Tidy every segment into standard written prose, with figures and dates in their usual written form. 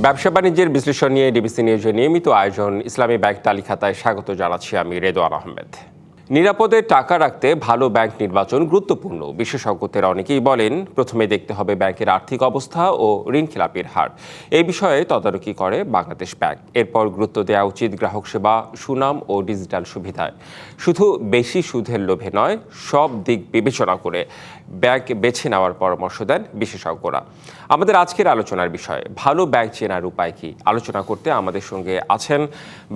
ব্যবসা বাণিজ্যের বিশ্লেষণ নিয়ে ডিবিসি নিউজের নিয়মিত আয়োজন ইসলামী ব্যাংক তালিকাতায় স্বাগত জানাচ্ছি আমি রেদওয়ান আহমেদ। নিরাপদে টাকা রাখতে ভালো ব্যাংক নির্বাচন গুরুত্বপূর্ণ। বিশেষজ্ঞদের অনেকেই বলেন প্রথমে দেখতে হবে ব্যাংকের আর্থিক অবস্থা ও ঋণ খেলাপির হার। এই বিষয়ে তদারকি করে বাংলাদেশ ব্যাংক। এরপর গুরুত্ব দেওয়া উচিত গ্রাহক সেবা, সুনাম ও ডিজিটাল সুবিধায়। শুধু বেশি সুদের লোভে নয়, সব দিক বিবেচনা করে ব্যাংক বেছে নেওয়ার পরামর্শ দেন বিশেষজ্ঞরা। আমাদের আজকের আলোচনার বিষয় ভালো ব্যাংক চেনার উপায় কি। আলোচনা করতে আমাদের সঙ্গে আছেন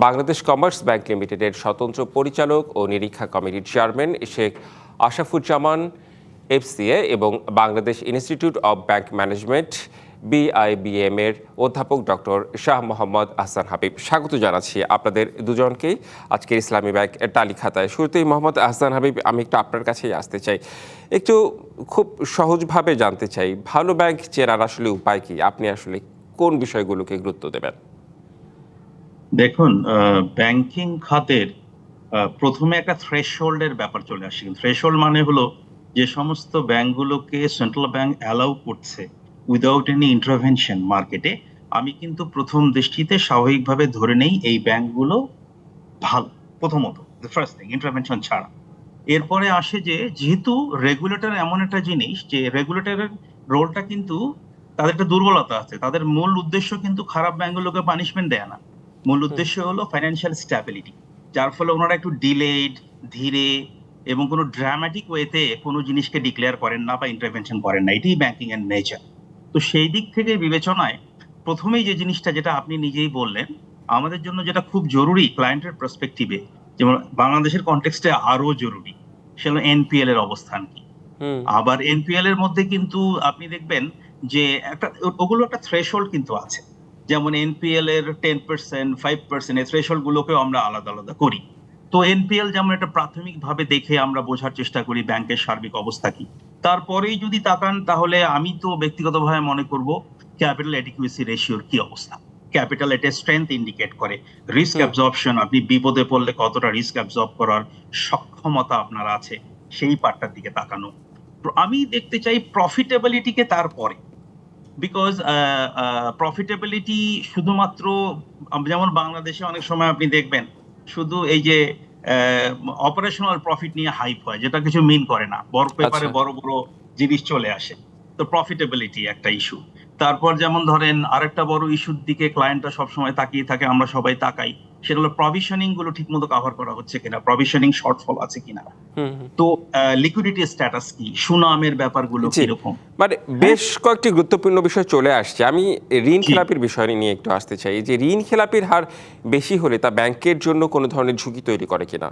বাংলাদেশ কমার্স ব্যাংক লিমিটেডের স্বতন্ত্র পরিচালক ও নিরীক্ষা কমিটির চেয়ারম্যান শেখ আশরাফুজ্জামান এফসিএ এবং Bangladesh institute of bank management BIBM এর অধ্যাপক ডক্টর শাহ মোহাম্মদ আহসান হাবিব। স্বাগত জানাচ্ছি আপনাদের দুজনকেই আজকের ইসলামী ব্যাংক তালিকাতায়। শুরুতেই মোহাম্মদ আহসান হাবিব, আমি একটু আপনার কাছেই আসতে চাই, একটু খুব সহজভাবে জানতে চাই ভালো ব্যাংক চেনার আসলে উপায় কি। আপনি আসলে কোন বিষয়গুলোকে গুরুত্ব দেবেন? দেখুন, ব্যাংকিং খাতের প্রথমে একটা থ্রেশহোল্ডের ব্যাপার চলে আসে। থ্রেশহোল্ড মানে হলো যে সমস্ত ব্যাংকগুলোকে সেন্ট্রাল ব্যাংক অ্যালাউ করছে উইদাউট এনি ইন্টারভেনশন মার্কেটে, আমি কিন্তু প্রথম দৃষ্টিতে স্বাভাবিকভাবে ধরে নেই এই ব্যাংকগুলো ভালো। প্রথমত ফার্স্ট থিং, ইন্টারভেনশন ছাড়া। এরপরে আসে যে যেহেতু রেগুলেটর এমন একটা জিনিস যে রেগুলেটরের রোলটা কিন্তু তাদের একটা দুর্বলতা আছে। তাদের মূল উদ্দেশ্য কিন্তু খারাপ ব্যাংকগুলোকে পানিশমেন্ট দেয়া না। মূল উদ্দেশ্য হলো ফাইন্যান্সিয়াল স্ট্যাবিলিটি, যার ফলে ওনারা একটু ডিলেড, ধীরে এবং কোনো ড্রামাটিক ওয়েতে কোনো জিনিসকে ডিক্লেয়ার করেন না বা ইন্টারভেনশন করেন না। এটাই ব্যাংকিং এর নেচার। তো সেই দিক থেকে বিবেচনায় প্রথমেই যে জিনিসটা, যেটা আপনি নিজেই বললেন, আমাদের জন্য যেটা খুব জরুরি ক্লায়েন্টের পার্সপেক্টিভে, যেমন বাংলাদেশের কনটেক্সটে আরো জরুরি, সেগুলো এনপিএল এর অবস্থান কি। আবার এনপিএল এর মধ্যে কিন্তু আপনি দেখবেন যে ওগুলো একটা থ্রেশহোল্ড কিন্তু আছে। যেমন এনপিএল এর 10%, 5% এই থ্রেশহোল্ড গুলোকেও আমরা আলাদা আলাদা করি। তো এনপিএল যেমন একটা প্রাথমিকভাবে দেখে আমরা বোঝার চেষ্টা করি ব্যাংকের সার্বিক অবস্থা কি। তারপরেই যদি তাকান, তাহলে আমি তো ব্যক্তিগতভাবে মনে করব ক্যাপিটাল এডিকুয়েসি রেশিওর কি অবস্থা। ক্যাপিটাল এটা স্ট্রেংথ ইন্ডিকেট করে। রিস্ক অ্যাবজর্পশন, আপনি বিপদে পড়লে কতটা রিস্ক অ্যাবজর্ব করার সক্ষমতা আপনার আছে, সেই পার্টটার দিকে তাকানো। আমি দেখতে চাই প্রফিটেবিলিটিকে তারপরে, বিকজ প্রফিটেবিলিটি শুধুমাত্র, যেমন বাংলাদেশে অনেক সময় আপনি দেখবেন শুধু এই যে অপারেশনাল প্রফিট নিয়ে হাইপ হয়, যেটা কিছু মিন করে না, বড় পেপারে বড় বড় জিনিস চলে আসে। তো প্রফিটেবিলিটি একটা ইস্যু। তারপর যেমন ধরেন আরেকটা বড় ইস্যুর দিকে ক্লায়েন্টরা সবসময় তাকিয়ে থাকে, আমরা সবাই তাকাই, সেটা হলো প্রভিশনিং গুলো ঠিক মতো কভার করা হচ্ছে কিনা, প্রভিশনিং শর্টফল আছে কিনা। তো লিকুইডিটি স্ট্যাটাস কি, সুনামের ব্যাপারগুলো কিরকম, মানে বেশ কয়েকটি গুরুত্বপূর্ণ বিষয় চলে আসছে। আমি ঋণ খেলাপির বিষয় নিয়ে একটু আসতে চাই, যে ঋণ খেলাপির হার বেশি হলে তা ব্যাংকের জন্য কোনো ধরনের ঝুঁকি তৈরি করে কিনা।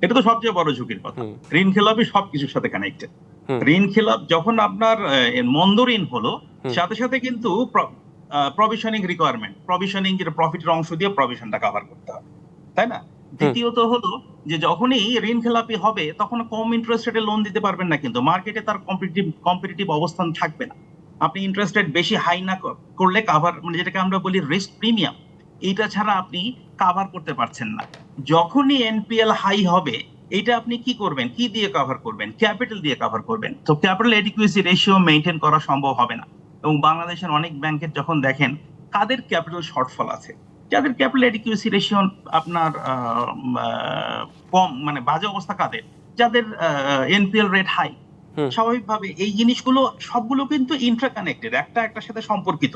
এটা তো সবচেয়ে বড় ঝুঁকির কথা। ঋণ খেলাপি সবকিছুর সাথে কানেক্টেড। ঋণ খেলাপ যখন আপনার মন্দ ঋণ হলো, সাথে সাথে কিন্তু প্রভিশনিং রিকোয়ারমেন্ট, প্রভিশনিং যেটা প্রফিটের অংশ দিয়ে প্রভিশনটা কভার করতে হবে, তাই না? দ্বিতীয়ত হলো যে যখনই ঋণ খেলাপি হবে তখন কম ইন্টারেস্ট রেটে লোন দিতে পারবেন না, কিন্তু মার্কেটে তার কম্পিটিটিভ অবস্থান থাকবে না। আপনি ইন্টারেস্ট রেট বেশি হাই না করলে কাভার, মানে যেটাকে আমরা বলি রিস্ক প্রিমিয়াম, এইটা ছাড়া আপনি কাভার করতে পারছেন না। যখনই এনপিএল হাই হবে, এটা আপনি কি করবেন, কি দিয়ে কভার করবেন? ক্যাপিটাল দিয়ে কভার করবেন। তো ক্যাপিটাল এডিকুয়েসি রেশিও মেইনটেইন করা সম্ভব হবে না। এবং বাংলাদেশের অনেক ব্যাংকের যখন দেখেন কাদের ক্যাপিটাল শর্টফল আছে, যাদের ক্যাপিটাল এডিকুয়েসি রেশিও আপনার কম, মানে বাজে অবস্থা কাদের, যাদের এনপিএল রেট হাই, স্বাভাবিকভাবে এই জিনিসগুলো সবগুলো কিন্তু ইন্টারকানেক্টেড, একটা একটার সাথে সম্পর্কিত।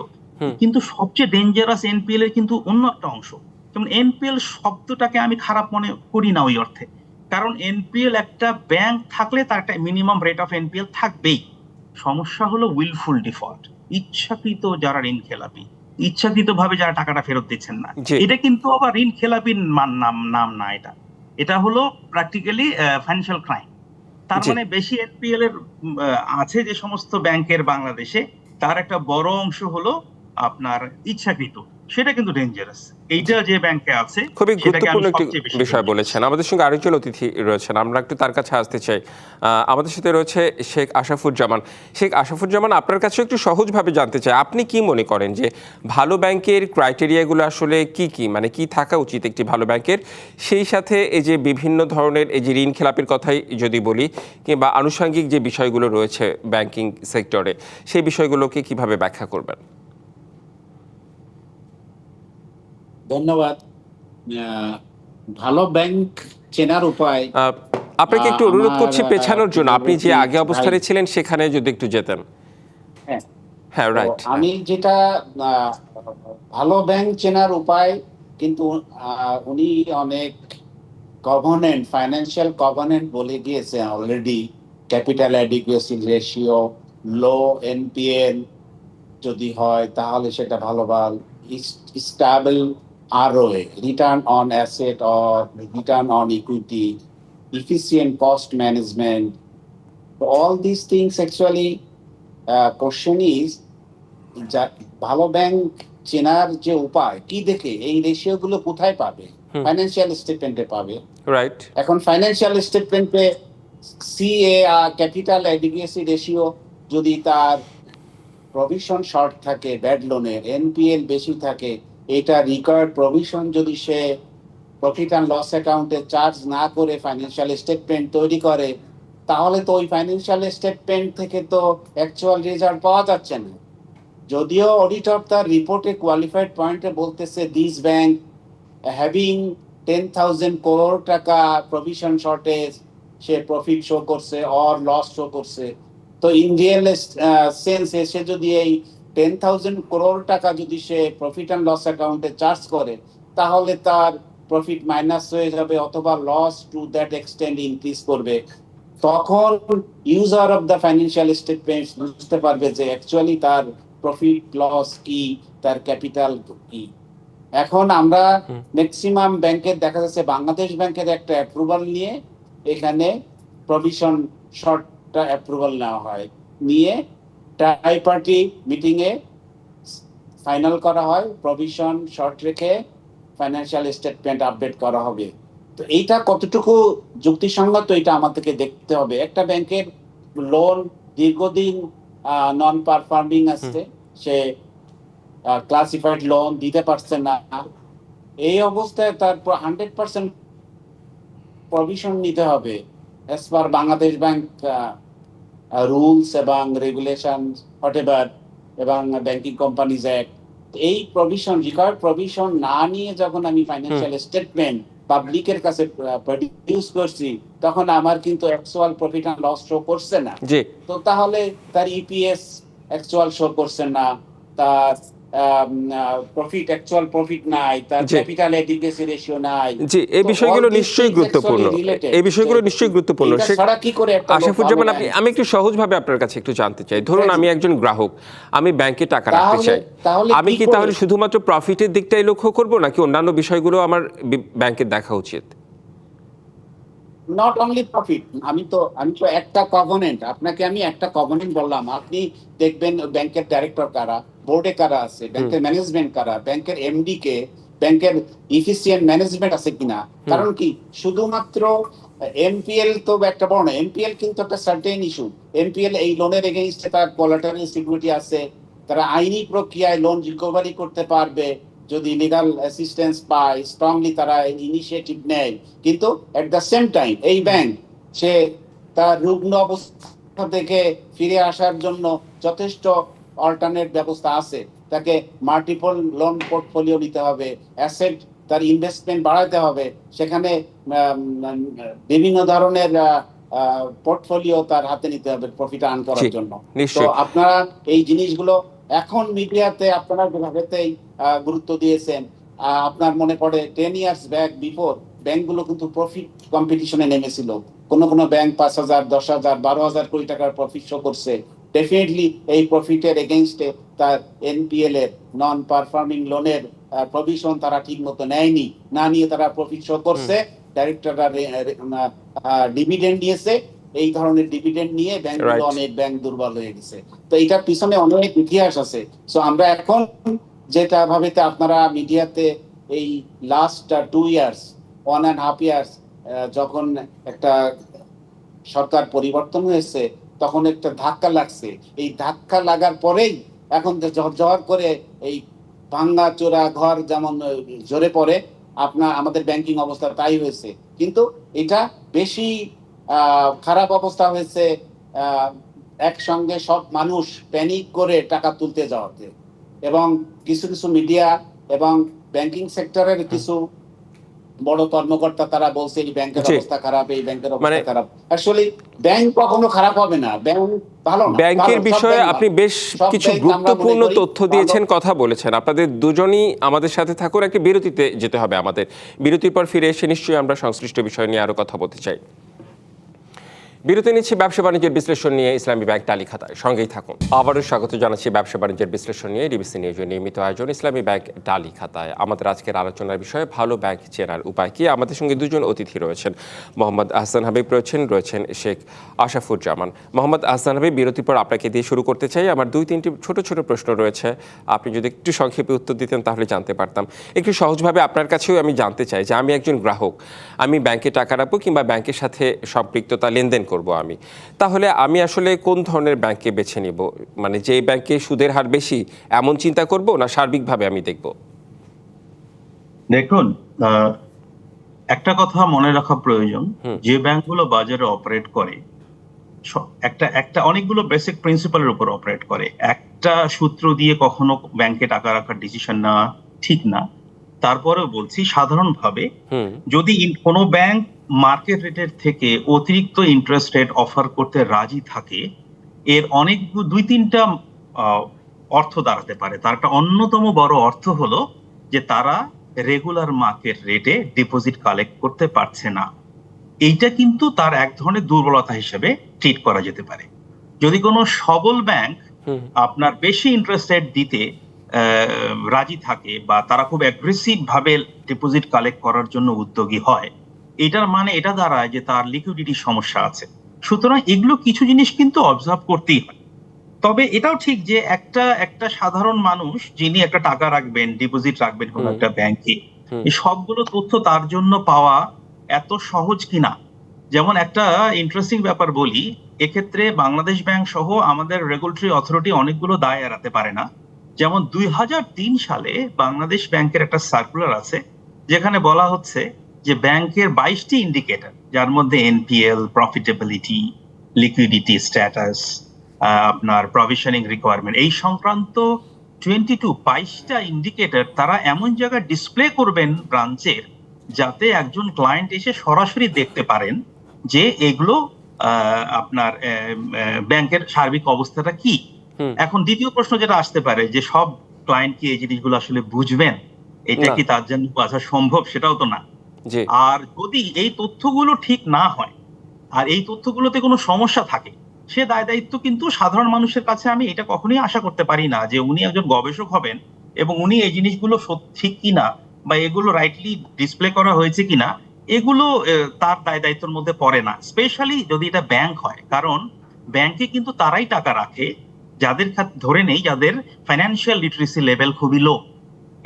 কিন্তু সবচেয়ে ডেঞ্জারাস এনপিএল এর কিন্তু অন্য একটা অংশ। যেমন এনপিএল শব্দটাকে আমি খারাপ মনে করি না ওই অর্থে, কারণ এনপিএল একটা ব্যাংক থাকলে তার একটা মিনিমাম রেট অফ এনপিএল থাকবেই। সমস্যা হলো উইলফুল ডিফল্ট, ইচ্ছাকৃত যারা ঋণ খেলাপি, ইচ্ছাকৃতভাবে যারা টাকাটা ফেরত দিচ্ছেন না। এটা কিন্তু আবার ঋণ খেলাপির নাম না, এটা হলো প্র্যাকটিক্যালি ফাইন্যান্সিয়াল ক্রাইম। তার মানে বেশি এনপিএল এর আছে যে সমস্ত ব্যাংকের বাংলাদেশে, তার একটা বড় অংশ হলো আপনার ইচ্ছাকৃত, সেটা কিন্তু ডেঞ্জারাস। এইটা যে ব্যাংকে আছে, খুবই গুরুত্বপূর্ণ একটি বিষয় বলেছেন। আমাদের সঙ্গে আরেকজন অতিথি রয়েছেন, আমরা একটু তার কাছে আসতে চাই। আমাদের সাথে রয়েছে শেখ আশরাফুজ্জামান। শেখ আশরাফুজ্জামান, আপনার কাছে একটু সহজভাবে জানতে চাই, আপনি কি মনে করেন যে ভালো ব্যাংকের ক্রাইটেরিয়াগুলো আসলে কি কি, মানে কি থাকা উচিত একটি ভালো ব্যাংকের? সেই সাথে এই যে বিভিন্ন ধরনের এই যে ঋণ খেলাপির কথাই যদি বলি, কিংবা আনুষঙ্গিক যে বিষয়গুলো রয়েছে ব্যাংকিং সেক্টরে, সেই বিষয়গুলোকে কিভাবে ব্যাখ্যা করবেন? ধন্যবাদ। ভালো ব্যাংক চেনার উপায় আপনাকে একটু অনুরোধ আমার করছি পেছানোর জন্য, আপনি যে আগে ভাই, অবস্থানে ছিলেন সেখানে যদি একটু যেতেন। হ্যাঁ, হ্যাঁ, তো রাইট। আমি যেটা আহ, ভালো ব্যাংক চেনার উপায়, কিন্তু উনি অনেক কভনেন্ট, ফাইন্যান্সিয়াল কভনেন্ট বলে দিয়েছে already. Capital adequacy ratio, low NPL যদি হয় তাহলে সেটা ভালো। Stable ROA, return on asset or return on equity, efficient cost management. All these things actually, question is, যা ভালো ব্যাংক চেনার যে উপায় কি দেখে এই রেশিও গুলো কোথায় পাবে? ফাইন্যান্সিয়াল স্টেটমেন্টে পাবে। রাইট। এখন ফাইন্যান্সিয়াল স্টেটমেন্টে সিএ ক্যাপিটাল অ্যাডিকুয়েসি রেশিও যদি তার প্রভিশন শর্ট থাকে, ব্যাড লোনের এনপিএল বেশি থাকে, এটা রিকয়ার্ড প্রভিশন যদি সে প্রফিট অ্যান্ড লস অ্যাকাউন্টে চার্জ না করে ফাইন্যান্সিয়াল স্টেটমেন্ট তৈরি করে, তাহলে তো ওই ফাইন্যান্সিয়াল স্টেটমেন্ট থেকে তো অ্যাকচুয়াল রেজাল্ট পাওয়া যাচ্ছে না। যদিও অডিটর তার রিপোর্টে কোয়ালিফাইড পয়েন্টে বলতেছে দিস ব্যাংক হ্যাভিং 10,000 crore টাকা প্রভিশন শর্টেজ, সে প্রফিট শো করছে অর লস শো করছে। তো ইন রিয়েল সেন্স এসে যদি এই 10,000 crore টাকা যদি সে প্রফিট অ্যান্ড লস অ্যাকাউন্টে চার্জ করে, তাহলে তার প্রফিট মাইনাস হয়ে যাবে অথবা loss to that extend increase করবে। তখন user of the financial statement বুঝতে পারবে যে অ্যাকচুয়ালি তার প্রফিট লস কি, তার ক্যাপিটাল কি। এখন আমরা ম্যাক্সিমাম ব্যাংকের দেখা যাচ্ছে, বাংলাদেশ ব্যাংকের একটা অ্যাপ্রুভাল নিয়ে এখানে প্রভিশন শর্টটা অ্যাপ্রুভাল নেওয়া হয়, নিয়ে ট্রাইপার্টি মিটিং এ ফাইনাল করা হয়, প্রভিশন শর্ট রেখে ফাইন্যান্সিয়াল স্টেটমেন্ট আপডেট করা হবে। তো এইটা কতটুকু যুক্তিসঙ্গত এটা আমাদেরকে দেখতে হবে। একটা ব্যাংকের লোন দীর্ঘদিন নন পারফর্মিং আছে, সে ক্লাসিফাইড লোন দিতে পারছে না, এই অবস্থায় তার 100% প্রভিশন নিতে হবে as per Bangladesh bank rules এবং রেগুলেশন হোয়াটএভার, এবং ব্যাংকিং কোম্পানিজ অ্যাক্ট। এই প্রভিশন, রিকয়ার্ড প্রভিশন না নিয়ে যখন আমি ফাইন্যান্সিয়াল স্টেটমেন্ট পাবলিকের কাছে প্রডিউস করছি, তখন আমার কিন্তু actual profit and loss show করছে না। তো তাহলে তার ইপিএস অ্যাকচুয়াল শো করছে না, তার প্রফিট অ্যাকচুয়াল প্রফিট নাই, তার ক্যাপিটাল অ্যাডিকুয়েসি রেশিও নাই। জি, এই বিষয়গুলো নিশ্চয়ই গুরুত্বপূর্ণ। এই বিষয়গুলো নিশ্চয়ই গুরুত্বপূর্ণ। সারা কি করে আশরাফুজ্জামান, আমি একটু সহজভাবে আপনার কাছে একটু জানতে চাই। ধরুন আমি একজন গ্রাহক, আমি ব্যাংকে টাকা রাখতে চাই, আমি কি তাহলে শুধুমাত্র প্রফিটের দিকটাই লক্ষ্য করব, নাকি অন্যান্য বিষয়গুলো আমার ব্যাংকের দেখা উচিত? Not only profit. আমি তো একটা কভনেন্ট, আপনাকে আমি একটা কভনেন্ট বললাম, আপনি দেখবেন ব্যাংকের ডাইরেক্টর কারা, বোর্ডে কারা আছে, ব্যাংকের ম্যানেজমেন্ট কারা, ব্যাংকের এমডি কে, ব্যাংকের ইফিসিয়েন্ট ম্যানেজমেন্ট আছে কিনা। কারণ কি, শুধুমাত্র এমপিএল তো একটা বড় না, এমপিএল কিন্তু একটা সার্টেন ইস্যু। এমপিএল এই লোনের এগেইনস্টে তার কোলাটারাল সিকিউরিটি আছে, তারা আইনি প্রক্রিয়ায় লোন রিকভারি করতে পারবে যদি লিগাল অ্যাসিস্ট্যান্স পায়, স্ট্রংলি তারা ইনিশিয়েটিভ নেয়। কিন্তু এট দ্য সেম টাইম এই ব্যাংক সে তার রুগ্ন অবস্থা থেকে ফিরে আসার জন্য যথেষ্ট অল্টারনেট ব্যবস্থা আছে। তাকে মাল্টিপল লোন পোর্টফোলিও নিতে হবে, অ্যাসেট তার ইনভেস্টমেন্ট বাড়াতে হবে, সেখানে বিভিন্ন ধরনের পোর্টফোলিও তার হাতে নিতে হবে প্রফিট আর্ন করার জন্য। তো আপনারা এই জিনিসগুলো এখন মিডিয়াতে আপনারা যেভাবেতেই গুরুত্ব দিয়েছেন, আপনার মনে পড়ে 10 ইয়ার্স ব্যাক বিফোর ব্যাংকগুলো কিন্তু প্রফিট কম্পিটিশনে নেমেছিল। কোন ব্যাংক 5,000, 10,000, 12,000 কোটি টাকার প্রফিট শো করছে। ডেফিনেটলি এই প্রফিটের এগেইনস্টে তার এনপিএল এর, নন পারফর্মিং লোনের প্রভিশন তারা ঠিক মতো নেয়নি, না নিয়ে তারা প্রফিট শো করছে। ডাইরেক্টররা ডিভিডেন্ড দিয়েছে, এই ধরনের ডিভিডেন্ড নিয়ে ব্যাংকগুলো, অনেক ব্যাংক দুর্বল হয়ে গেছে। তো এটার পিছনে অনেক ইতিহাস আছে। সো আমরা এখন যেটা ভাবেতে আপনারা মিডিয়াতে এই লাস্ট 2 ইয়ার্স, 1.5 ইয়ার্স, যখন একটা সরকার পরিবর্তন হয়েছে, তখন একটা ধাক্কা লাগছে। এই ধাক্কা লাগার পরেই এখন ঝরঝর করে এই ভাঙ্গা চোরা ঘর যেমন ঝরে পড়ে, আমাদের ব্যাংকিং অবস্থা তাই হয়েছে। কিন্তু এটা বেশি খারাপ অবস্থা হয়েছে একসঙ্গে সব মানুষ প্যানিক করে টাকা তুলতে যাওয়াতে, এবং কিছু মিডিয়া এবং ব্যাংকিং সেক্টরের কিছু বড় কর্মকর্তা তারা বলছে এই ব্যাংকের জি। অবস্থা খারাপ, এই ব্যাংকের অবস্থা মানে- খারাপ। আসলে ব্যাংক কখনো খারাপ হবে না, ব্যাংক ভালো না। ব্যাংকের ভালো, সব বিষয়ে ব্যাংক আপনি ভালো। বেশ সব কিছু ব্যাংক আমরা মনে গুরুত্বপূর্ণ করি তথ্য ভালো। দিয়েছেন, কথা বলেছেন। আপনাদের দুজনই আমাদের সাথে থাকুন, একটি বিরতিতে যেতে হবে আমাদের। বিরতির পর ফিরে এসে নিশ্চয়ই আমরা সংশ্লিষ্ট বিষয় নিয়ে আরো কথা বলতে চাই। বিরতি নিচ্ছি ব্যবসা বাণিজ্যের বিশ্লেষণ নিয়ে ইসলামী ব্যাংক টালি খাতায়, সঙ্গেই থাকুন। আবারও স্বাগত জানাচ্ছি ব্যবসা বাণিজ্যের বিশ্লেষণ নিয়ে ডিবিসি নিউজের নিয়মিত আয়োজন ইসলামী ব্যাংক টালি খাতায়। আমাদের আজকের আলোচনার বিষয় ভালো ব্যাংক চেনার উপায় কি। আমাদের সঙ্গে দুজন অতিথি রয়েছেন, মোহাম্মদ আহসান হাবিব রয়েছেন শেখ আশাফুজ্জামান। মোহাম্মদ আহসান হাবিব, বিরতির পর আপনাকে দিয়ে শুরু করতে চাই। আমার দুই তিনটি ছোট ছোট প্রশ্ন রয়েছে, আপনি যদি একটু সংক্ষেপে উত্তর দিতেন তাহলে জানতে পারতাম। একটু সহজভাবে আপনার কাছেও আমি জানতে চাই যে আমি একজন গ্রাহক, আমি ব্যাংকে টাকা রাখবো কিংবা ব্যাংকের সাথে সম্পৃক্ততা লেনদেন করব আমি, তাহলে আমি আসলে কোন ধরনের ব্যাংকে বেছে নিব? মানে যে ব্যাংকে সুদের হার বেশি এমন চিন্তা করব, না সার্বিকভাবে আমি দেখব? দেখুন, একটা কথা মনে রাখা প্রয়োজন, যে ব্যাংকগুলো বাজারে অপারেট করে একটা একটা অনেকগুলো বেসিক প্রিন্সিপালের উপর অপারেট করে। একটা সূত্র দিয়ে কখনো ব্যাংকে টাকা রাখার ডিসিশন নেওয়া ঠিক না। তারপরেও বলছি, সাধারণভাবে যদি কোনো ব্যাংক মার্কেট রেটের থেকে অতিরিক্ত ইন্টারেস্ট রেট অফার করতে রাজি থাকে, এর অনেক দুই তিনটা অর্থ দাঁড়াতে পারে। তার একটা অন্যতম বড় অর্থ হলো যে তারা রেগুলার মার্কেট রেটে ডিপোজিট কালেক্ট করতে পারছে না। এইটা কিন্তু তার এক ধরনের দুর্বলতা হিসেবে ট্রিট করা যেতে পারে। যদি কোনো সবল ব্যাংক আপনার বেশি ইন্টারেস্ট রেট দিতে রাজি থাকে বা তারা খুব অ্যাগ্রেসিভ ভাবে ডিপোজিট কালেক্ট করার জন্য উদ্যোগী হয়, এটার মানে এটা দাঁড়ায় যে তার লিকুইডিটির সমস্যা আছে। সুতরাং এগুলো কিছু জিনিস কিন্তু অবজার্ভ করতেই হয়। তবে এটাও ঠিক যে একটা সাধারণ মানুষ যিনি একটা টাকা রাখবেন, ডিপোজিট রাখবেন কোনো একটা ব্যাংকে, এই সবগুলো তথ্য তার জন্য পাওয়া এত সহজ কিনা। যেমন একটা ইন্টারেস্টিং ব্যাপার বলি, এক্ষেত্রে বাংলাদেশ ব্যাংক সহ আমাদের রেগুলেটরি অথরিটি অনেকগুলো দায় এড়াতে পারে না। যেমন 2003 সালে বাংলাদেশ ব্যাংকের একটা সার্কুলার আছে, যেখানে বলা হচ্ছে যে ব্যাংকের 22টি ইন্ডিকেটর, যার মধ্যে এনপিএল, প্রফিটেবিলিটি, লিকুইডিটি স্ট্যাটাস, আপনার প্রভিশনিং রিকোয়ারমেন্ট, এই সংক্রান্ত 22টা ইন্ডিকেটর তারা এমন জায়গায় ডিসপ্লে করবেন ব্রাঞ্চের, যাতে একজন ক্লায়েন্ট এসে সরাসরি দেখতে পারেন যে এগুলো আপনার ব্যাংকের সার্বিক অবস্থাটা কি। এখন দ্বিতীয় প্রশ্ন যেটা আসতে পারে যে সব ক্লায়েন্ট কি এই জিনিসগুলো আসলে বুঝবেন, এটা কি তার জন্য বোঝা সম্ভব? সেটাও তো না। আর যদি এই তথ্যগুলো ঠিক না হয় আর এই তথ্যগুলোতে কোনো সমস্যা থাকে, সে দায় দায়িত্ব কিন্তু সাধারণ মানুষের কাছে আমি এটা কখনোই আশা করতে পারি না যে উনি একজন গবেষক হবেন এবং উনি এই জিনিসগুলো ঠিক কিনা বা এগুলো রাইটলি ডিসপ্লে করা হয়েছে কিনা, এগুলো তার দায় দায়িত্বের মধ্যে পড়ে না, স্পেশালি যদি এটা ব্যাংক হয়। কারণ ব্যাংকে কিন্তু তারাই টাকা রাখে যাদের ধরে নেই যাদের ফাইন্যান্সিয়াল লিটারেসি লেভেল খুবই লো।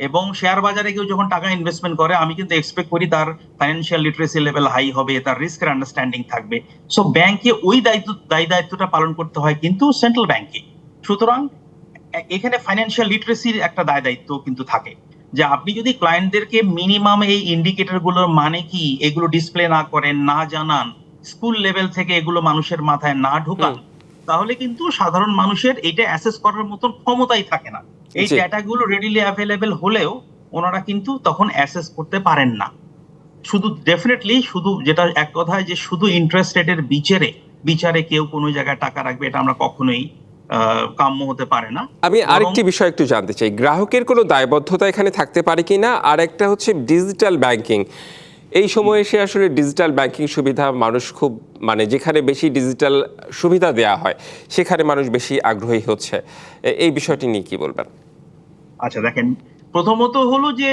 এবং শেয়ার বাজারে কেউ যখন টাকা ইনভেস্টমেন্ট করে, আমি কিন্তু এক্সপেক্ট করি তার ফাইন্যান্সিয়াল লিটারেসি লেভেল হাই হবে, তার রিস্কের আন্ডারস্ট্যান্ডিং থাকবে। সো ব্যাংকে ওই দায়িত্বটা পালন করতে হয় কিন্তু সেন্ট্রাল ব্যাংকে। সুতরাং এখানে ফাইন্যান্সিয়াল লিটারেসির একটা দায় দায়িত্ব কিন্তু থাকে, যে আপনি যদি ক্লায়েন্টদেরকে মিনিমাম এই ইন্ডিকেটর গুলোর মানে কি এগুলো ডিসপ্লে না করেন, না জানান, স্কুল লেভেল থেকে এগুলো মানুষের মাথায় না ঢোকান, তাহলে কিন্তু সাধারণ মানুষের এটা অ্যাসেস করার মতন ক্ষমতাই থাকে না। এই ডেটাগুলো রেডিলি অ্যাভেলেবেল হলেও ওনারা কিন্তু তখন অ্যাসেস করতে পারেন না। শুধু ডেফিনেটলি শুধু যেটা এক কথায় যে শুধু ইন্টারেস্ট রেটের বিচারে কেউ কোনো জায়গায় টাকা রাখবে, এটা আমরা কখনোই কাম্য হতে পারে না। আমি আরেকটি বিষয় একটু জানতে চাই, গ্রাহকের কোনো দায়বদ্ধতা এখানে থাকতে পারে কিনা, আর একটা হচ্ছে ডিজিটাল ব্যাংকিং। এই সময়ে এসে আসলে ডিজিটাল ব্যাংকিং সুবিধা মানুষ খুব, মানে যেখানে বেশি ডিজিটাল সুবিধা দেওয়া হয় সেখানে মানুষ বেশি আগ্রহী হচ্ছে, এই বিষয়টি নিয়ে কি বলবেন? আচ্ছা, দেখেন, প্রথমত হলো যে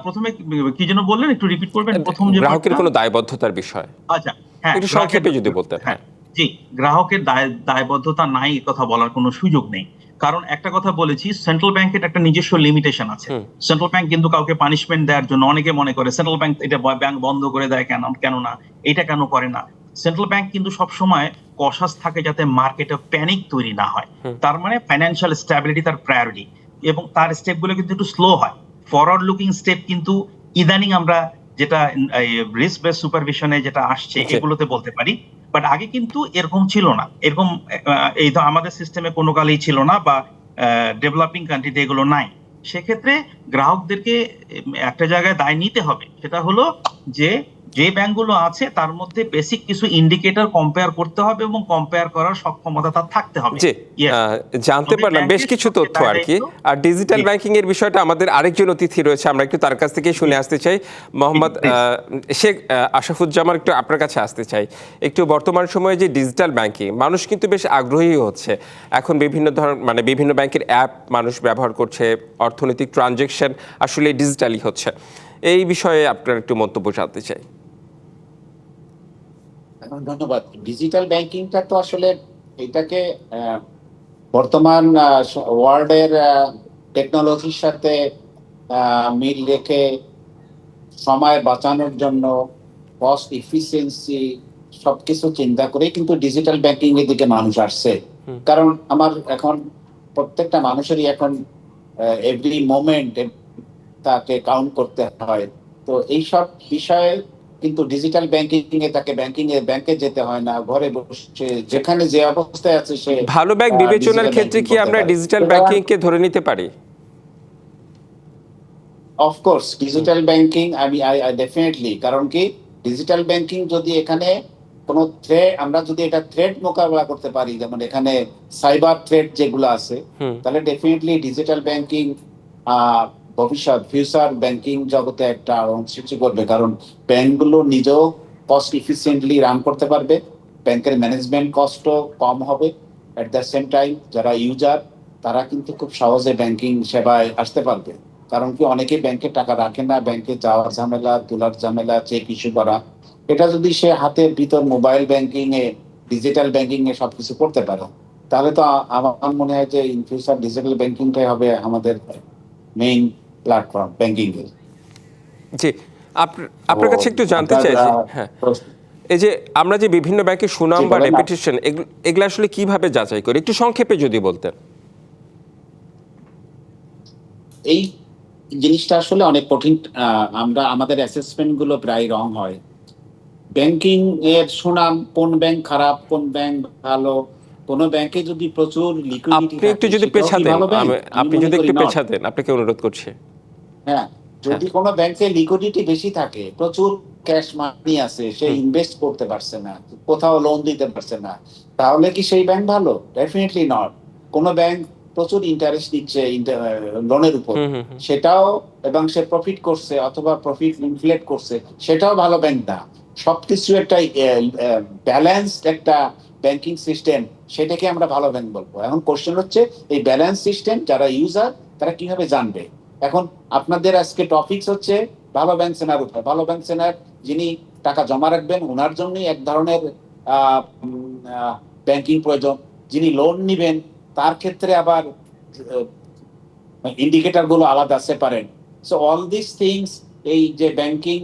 প্রথমে কি যেন বললেন, একটু রিপিট করবেন। প্রথম যে গ্রাহকের কোনো দায়বদ্ধতার বিষয়, আচ্ছা হ্যাঁ, একটু সংক্ষেপে যদি বলতেন। হ্যাঁ জি, গ্রাহকের দায়বদ্ধতা নাই কথা বলার কোনো সুযোগ নেই। কারণ একটা কথা বলেছি, সেন্ট্রাল ব্যাংকের একটা নিজস্ব লিমিটেশন আছে। সেন্ট্রাল ব্যাংক কিন্তু কাউকে পানিশমেন্ট দেওয়ার জন্য, অনেকে মনে করে সেন্ট্রাল ব্যাংক এটা ব্যাংক বন্ধ করে দেয় কেন না, এটা কেন করে না। সেন্ট্রাল ব্যাংক কিন্তু সবসময় কশাস থাকে যাতে মার্কেটে প্যানিক তৈরি না হয়। তার মানে ফাইন্যান্সিয়াল স্ট্যাবিলিটি তার প্রায়োরিটি, এবং তার স্টেপগুলো কিন্তু একটু স্লো হয়। ফরওয়ার্ড লুকিং স্টেপ কিন্তু ইদানিং আমরা যেটা রিস্ক বেস সুপারভিশনে যেটা আসছে এগুলোতে বলতে পারি, বাট আগে কিন্তু এরকম ছিল না। এরকম এই তো আমাদের সিস্টেমে কোনো কালেই ছিল না, বা ডেভেলপিং কান্ট্রিতে এগুলো নাই। সেক্ষেত্রে গ্রাহকদেরকে একটা জায়গায় দায় নিতে হবে, সেটা হলো যে ব্যাংকগুলো আছে তার মধ্যে বেসিক কিছু ইন্ডিকেটর কম্পেয়ার করতে হবে এবং কম্পেয়ার করার সক্ষমতা তার থাকতে হবে। জি, Yes, জানতে তবে পারলাম বেশ ব্যাংকের কিছু সবচেয়ে তথ্য আর কি। দায়-দায়িত্ব- আর ডিজিটাল জি। ব্যাংকিং এর বিষয়টা আমাদের আরেকজন অতিথি রয়েছে, আমরা একটু তার কাছ থেকে শুনে আসতে চাই। মোহাম্মদ Please. শেখ আশরাফুজ্জামান, একটু আপনার কাছে আসতে চাই। একটু বর্তমান সময়ে যে ডিজিটাল ব্যাংকিং, মানুষ কিন্তু বেশ আগ্রহী হচ্ছে এখন। বিভিন্ন ব্যাংকের অ্যাপ মানুষ ব্যবহার করছে, অর্থনৈতিক ট্রানজ্যাকশন আসলে ডিজিটালি হচ্ছে। এই বিষয়ে আপনার একটু মন্তব্য জানতে চাই। ধন্যবাদ। ডিজিটাল ব্যাংকিংটা তো আসলে এটাকে বর্তমান ওয়ার্ল্ডের টেকনোলজির সাথে মিল রেখে সময় বাঁচানোর জন্য, কস্ট ইফিসিয়েন্সি সবকিছু চিন্তা করে কিন্তু ডিজিটাল ব্যাংকিং এর দিকে মানুষ আসছে। কারণ আমার এখন প্রত্যেকটা মানুষেরই এখন এভরি মোমেন্ট তাকে কাউন্ট করতে হয়। তো এইসব বিষয়ে কিন্তু ডিজিটাল ব্যাংকিং এ তাকে ব্যাংকে যেতে হয় না, ঘরে বসে যেখানে যে অবস্থায় আছে সে ভালো ব্যাংক বিবেচনার digital ক্ষেত্রে banking কি করতে আমরা পারে। ডিজিটাল সুতরাং ব্যাংকিং কে ধরে নিতে পারি? Of course digital banking I definitely, কারণ কি ডিজিটাল ব্যাংকিং যদি এখানে কোনো আমরা যদি এটা থ্রেট মোকাবেলা করতে পারি, যেমন এখানে সাইবার থ্রেট যেগুলো আছে, তাহলে ডেফিনেটলি ডিজিটাল ব্যাংকিং ভবিষ্যৎ ফিউচার ব্যাংকিং জগতে একটা সৃষ্টি করবে। কারণ ব্যাংকগুলো নিজেও কস্ট ইফিসিয়েন্টলি রান করতে পারবে, ব্যাংকের ম্যানেজমেন্ট কস্টও কম হবে। এট দ্য সেম টাইম যারা ইউজার তারা কিন্তু খুব সহজে ব্যাংকিং সেবায় আসতে পারবে। কারণ কি অনেকে ব্যাংকে টাকা রাখে না, ব্যাংকে যাওয়ার ঝামেলা, তোলার ঝামেলা, চেক ইস্যু করা। এটা যদি সে হাতের ভিতর মোবাইল ব্যাংকিং এ, ডিজিটাল ব্যাংকিং এ সবকিছু করতে পারে, তাহলে তো আমার মনে হয় যে ইন ফিউচার ডিজিটাল ব্যাংকিংটাই হবে আমাদের মেইন প্ল্যাটফর্ম ব্যাংকিং এর। জি, আপনার কাছে একটু জানতে চাই যে হ্যাঁ, এই যে আমরা যে বিভিন্ন ব্যাংকের সুনাম বা রেপুটেশন এগুলো আসলে কিভাবে যাচাই করি, একটু সংক্ষেপে যদি বলতেন। এই জিনিসটা আসলে অনেক কঠিন। আমাদের অ্যাসেসমেন্ট গুলো প্রায় রং হয়। ব্যাংকিং এর সুনাম, কোন ব্যাংক খারাপ, কোন ব্যাংক ভালো, কোন ব্যাংকে যদি প্রচুর লিকুইডিটি আপনি একটু যদি পেছা দেন, আপনি যদি একটু পেছা দেন, আপনাকে অনুরোধ করছি। হ্যাঁ, যদি কোনো ব্যাংকে লিকুইডিটি বেশি থাকে, প্রচুর ক্যাশ মানি আছে, সে ইনভেস্ট করতে পারছে না, কোথাও লোন দিতে পারছে না, তাহলে কি সেই ব্যাংক ভালো? Definitely not. কোন ব্যাংক প্রচুর ইন্টারেস্ট দিচ্ছে লোনের উপর, সেটাও, এবং সে প্রফিট করছে অথবা প্রফিট ইনফ্লেট করছে, সেটাও ভালো ব্যাংক না। সবকিছু একটা ব্যালেন্সড একটা ব্যাংকিং সিস্টেম, সেটাকে আমরা ভালো ব্যাংক বলবো। এখন কোশ্চেন হচ্ছে এই ব্যালেন্স সিস্টেম যারা ইউজার তারা কিভাবে জানবে? এখন আপনাদের আজকে টপিকস হচ্ছে ভালো ব্যাংক চেনার উপর। ভালো ব্যাংক চেনার, যিনি টাকা জমা রাখবেন ওনার জন্যই এক ধরনের ব্যাংকিং প্রয়োজন। যিনি লোন নিবেন তার ক্ষেত্রে আবার ইন্ডিকেটর গুলো আলাদা separate. So all this things, এই যে ব্যাংকিং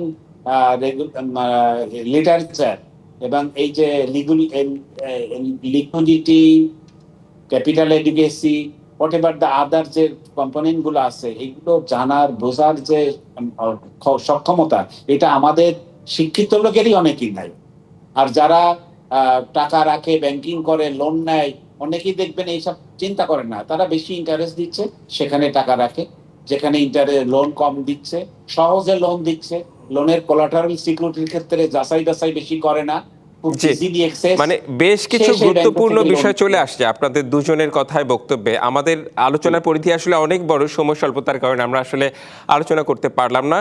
লিটারেচার এবং এই যে liquidity, capital adequacy, whatever the other যে কম্পোনেন্ট গুলো আছে, এগুলো জানার বোঝার যে সক্ষমতা, এটা আমাদের শিক্ষিত লোকেরই অনেকেই নাই। আর যারা টাকা রাখে, ব্যাংকিং করে, লোন নেয়, অনেকেই দেখবেন এইসব চিন্তা করেন না। তারা বেশি ইন্টারেস্ট দিচ্ছে সেখানে টাকা রাখে, যেখানে লোন কম দিচ্ছে, সহজে লোন দিচ্ছে, লোনের কোলাটারাল সিকিউরিটির ক্ষেত্রে যাচাই বাছাই বেশি করে না, মানে বেশ কিছু গুরুত্বপূর্ণ বিষয় চলে আসছে আপনাদের দুজনের কথায়, বক্তব্যে। আমাদের আলোচনার পরিধি আসলে অনেক বড়, সময় স্বল্পতার কারণে আমরা আসলে আলোচনা করতে পারলাম না।